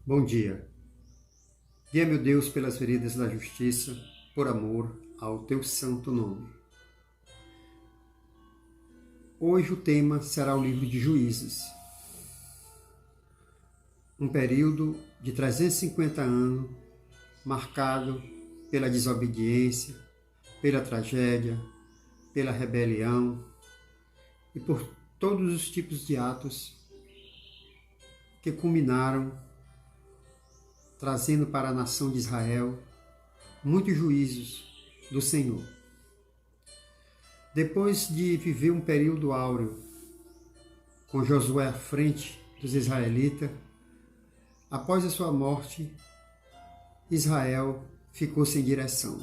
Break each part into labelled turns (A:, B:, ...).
A: Bom dia. Guia, meu Deus, pelas veredas da justiça, por amor ao teu santo nome. Hoje o tema será o livro de Juízes. Um período de 350 anos marcado pela desobediência, pela tragédia, pela rebelião e por todos os tipos de atos que culminaram trazendo para a nação de Israel muitos juízos do Senhor. Depois de viver um período áureo com Josué à frente dos israelitas, após a sua morte, Israel ficou sem direção.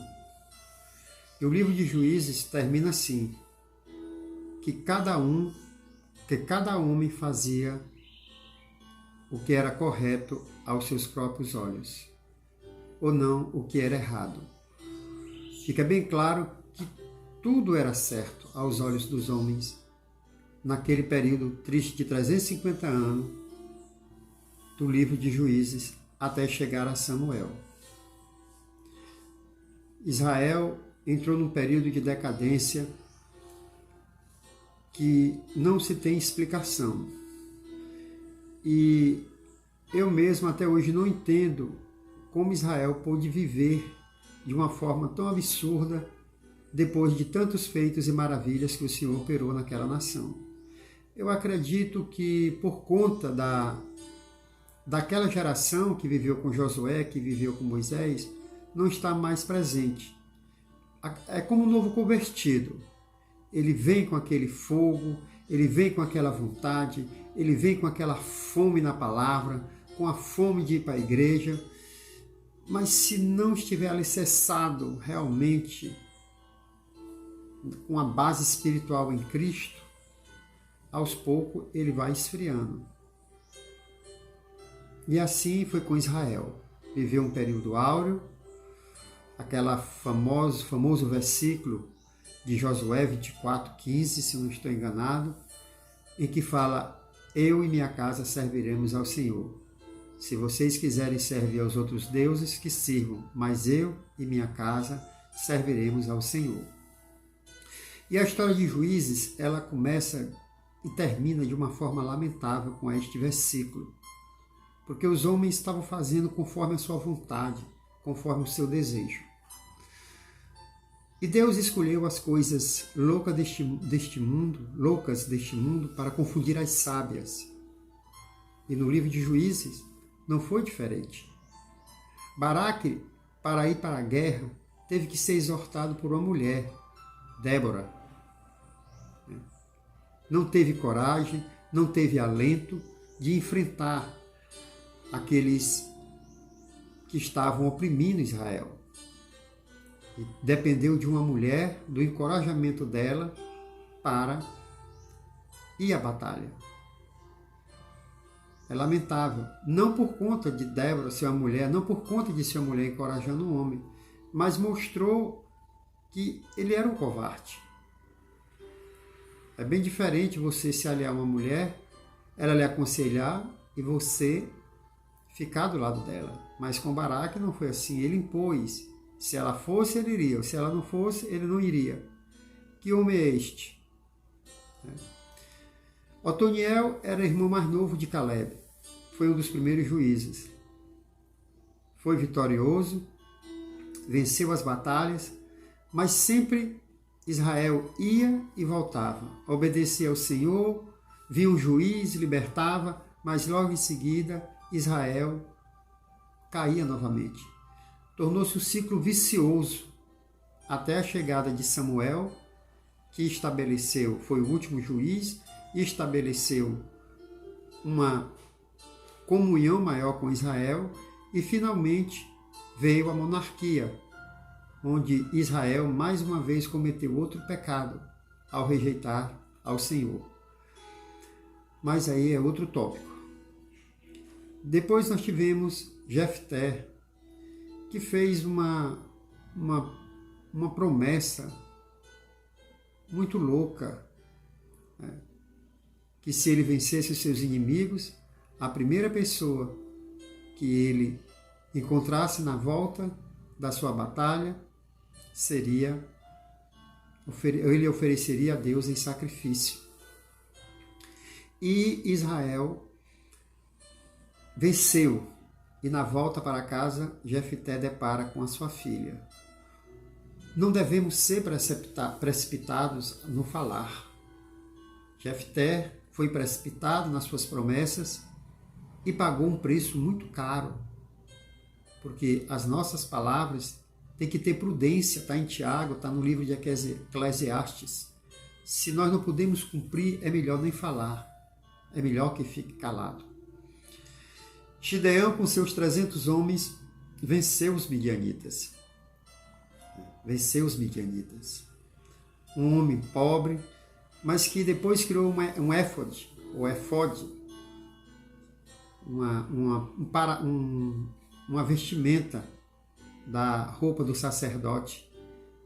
A: E o livro de Juízes termina assim, que cada homem fazia o que era correto aos seus próprios olhos, ou não o que era errado. Fica bem claro que tudo era certo aos olhos dos homens naquele período triste de 350 anos do livro de Juízes até chegar a Samuel. Israel entrou num período de decadência que não se tem explicação. E eu mesmo até hoje não entendo como Israel pôde viver de uma forma tão absurda depois de tantos feitos e maravilhas que o Senhor operou naquela nação. Eu acredito que por conta daquela geração que viveu com Josué, que viveu com Moisés, não está mais presente. É como um novo convertido. Ele vem com aquele fogo, ele vem com aquela vontade, ele vem com aquela fome na palavra, com a fome de ir para a igreja, mas se não estiver alicerçado realmente com a base espiritual em Cristo, aos poucos ele vai esfriando. E assim foi com Israel. Viveu um período áureo, aquele famoso versículo de Josué 24:15, se não estou enganado, em que fala: eu e minha casa serviremos ao Senhor. Se vocês quiserem servir aos outros deuses, que sirvam, mas eu e minha casa serviremos ao Senhor. E a história de Juízes, ela começa e termina de uma forma lamentável com este versículo, porque os homens estavam fazendo conforme a sua vontade, conforme o seu desejo. E Deus escolheu as coisas loucas deste mundo para confundir as sábias. E no livro de Juízes não foi diferente. Baraque, para ir para a guerra, teve que ser exortado por uma mulher, Débora. Não teve coragem, não teve alento de enfrentar aqueles que estavam oprimindo Israel. E dependeu de uma mulher, do encorajamento dela para ir à batalha. É lamentável, não por conta de Débora ser uma mulher, não por conta de ser uma mulher encorajando um homem, mas mostrou que ele era um covarde. É bem diferente você se aliar a uma mulher, ela lhe aconselhar e você ficar do lado dela. Mas com Baraque não foi assim, ele impôs. Se ela fosse, ele iria. Se ela não fosse, ele não iria. Que homem é este? Otoniel era irmão mais novo de Caleb. Foi um dos primeiros juízes. Foi vitorioso, venceu as batalhas, mas sempre Israel ia e voltava. Obedecia ao Senhor, vinha um juiz, libertava, mas logo em seguida Israel caía novamente. Tornou-se um ciclo vicioso até a chegada de Samuel, que estabeleceu, foi o último juiz, e estabeleceu uma comunhão maior com Israel, e finalmente veio a monarquia, onde Israel mais uma vez cometeu outro pecado ao rejeitar ao Senhor. Mas aí é outro tópico. Depois nós tivemos Jefté, que fez uma promessa muito louca, que se ele vencesse os seus inimigos, a primeira pessoa que ele encontrasse na volta da sua batalha ele ofereceria a Deus em sacrifício. E Israel venceu, e na volta para casa, Jefté depara com a sua filha. Não devemos ser precipitados no falar. Jefté foi precipitado nas suas promessas e pagou um preço muito caro, porque as nossas palavras têm que ter prudência, está em Tiago, está no livro de Eclesiastes. Se nós não podemos cumprir, é melhor nem falar, é melhor que fique calado. Gideão, com seus 300 homens, venceu os midianitas. Um homem pobre, mas que depois criou um éfode, uma vestimenta da roupa do sacerdote.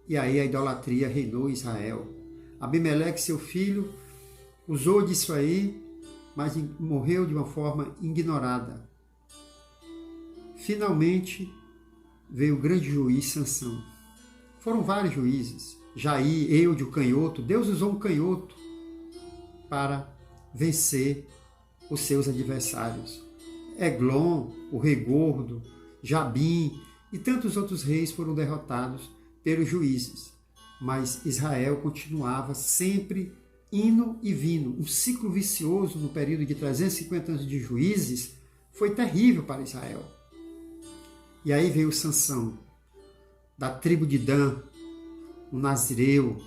A: E aí a idolatria reinou em Israel. Abimeleque, seu filho, usou disso aí, mas morreu de uma forma ignorada. Finalmente veio o grande juiz Sansão. Foram vários juízes. Jair, Eude, o canhoto. Deus usou um canhoto para vencer os seus adversários. Eglon, o rei gordo, Jabim e tantos outros reis foram derrotados pelos juízes. Mas Israel continuava sempre indo e vindo. Um ciclo vicioso no período de 350 anos de juízes foi terrível para Israel. E aí veio Sansão, da tribo de Dan, um nazireu.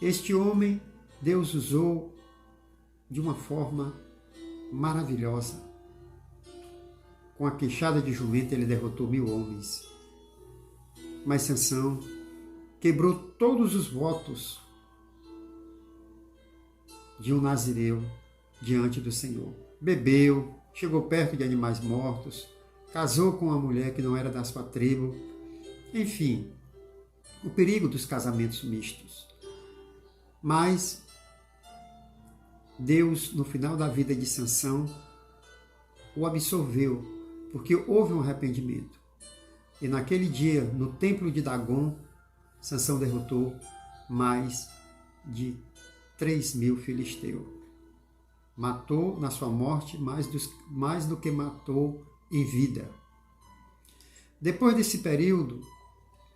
A: Este homem Deus usou de uma forma maravilhosa. Com a queixada de jumento ele derrotou 1000 homens. Mas Sansão quebrou todos os votos de um nazireu diante do Senhor. Bebeu, chegou perto de animais mortos, casou com uma mulher que não era da sua tribo. Enfim, o perigo dos casamentos mistos. Mas Deus, no final da vida de Sansão, o absolveu, porque houve um arrependimento. E naquele dia, no templo de Dagon, Sansão derrotou mais de 3.000 filisteus. Matou na sua morte mais do que matou em vida. Depois desse período,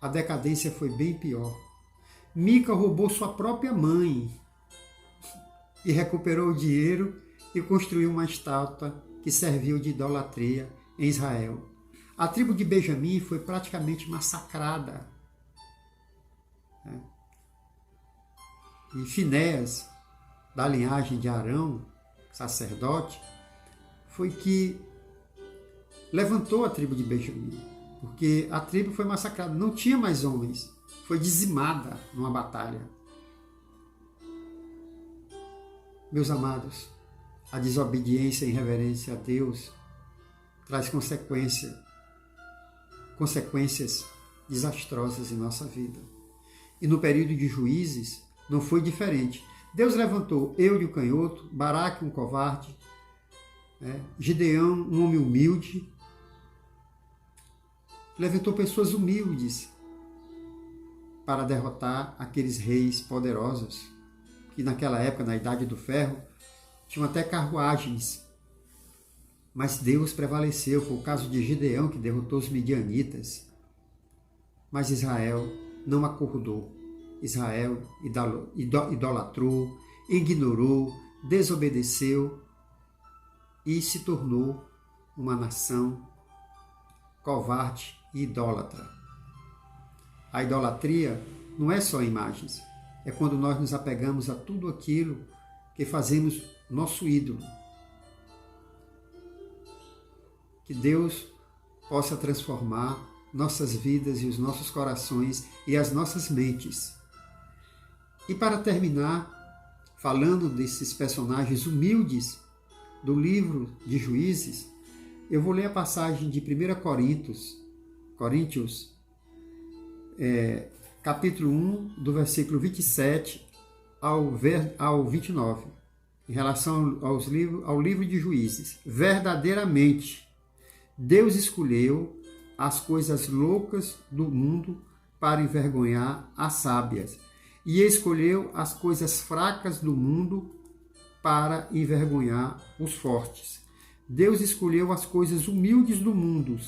A: a decadência foi bem pior. Mica roubou sua própria mãe e recuperou o dinheiro e construiu uma estátua que serviu de idolatria em Israel. A tribo de Benjamim foi praticamente massacrada. E Finéias, da linhagem de Arão, sacerdote, foi que levantou a tribo de Benjamim, porque a tribo foi massacrada, não tinha mais homens, foi dizimada numa batalha. Meus amados, a desobediência e irreverência a Deus traz consequências desastrosas em nossa vida. E no período de juízes não foi diferente. Deus levantou Eude o canhoto, Baraque um covarde, Gideão um homem humilde. Levantou pessoas humildes para derrotar aqueles reis poderosos que naquela época, na Idade do Ferro, tinham até carruagens. Mas Deus prevaleceu. Foi o caso de Gideão, que derrotou os midianitas. Mas Israel não acordou. Israel idolatrou, ignorou, desobedeceu e se tornou uma nação covarde e idólatra. A idolatria não é só imagens, é quando nós nos apegamos a tudo aquilo que fazemos nosso ídolo. Que Deus possa transformar nossas vidas e os nossos corações e as nossas mentes. E para terminar, falando desses personagens humildes do livro de Juízes, eu vou ler a passagem de 1 Coríntios, capítulo 1, do versículo 27 ao 29. em relação ao livro de Juízes. Verdadeiramente, Deus escolheu as coisas loucas do mundo para envergonhar as sábias, e escolheu as coisas fracas do mundo para envergonhar os fortes. Deus escolheu as coisas humildes do mundo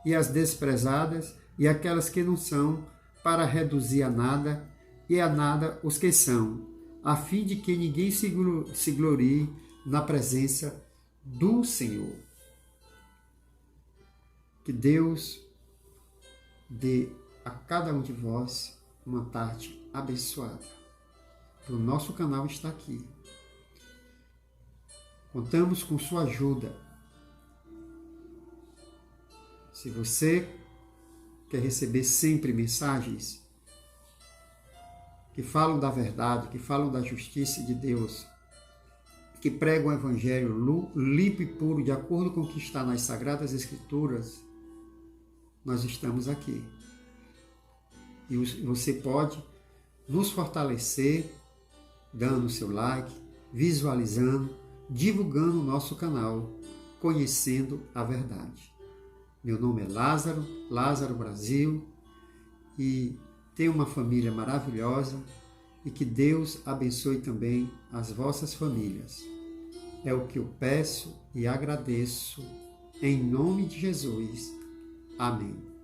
A: e as desprezadas e aquelas que não são, para reduzir a nada e a nada os que são, a fim de que ninguém se glorie na presença do Senhor. Que Deus dê a cada um de vós uma tarde abençoada. O nosso canal está aqui. Contamos com sua ajuda. Se você quer receber sempre mensagens que falam da verdade, que falam da justiça de Deus, que pregam o evangelho limpo e puro, de acordo com o que está nas Sagradas Escrituras, nós estamos aqui. E você pode nos fortalecer dando o seu like, visualizando, divulgando o nosso canal, conhecendo a verdade. Meu nome é Lázaro, Lázaro Brasil, e tenha uma família maravilhosa e que Deus abençoe também as vossas famílias. É o que eu peço e agradeço em nome de Jesus. Amém.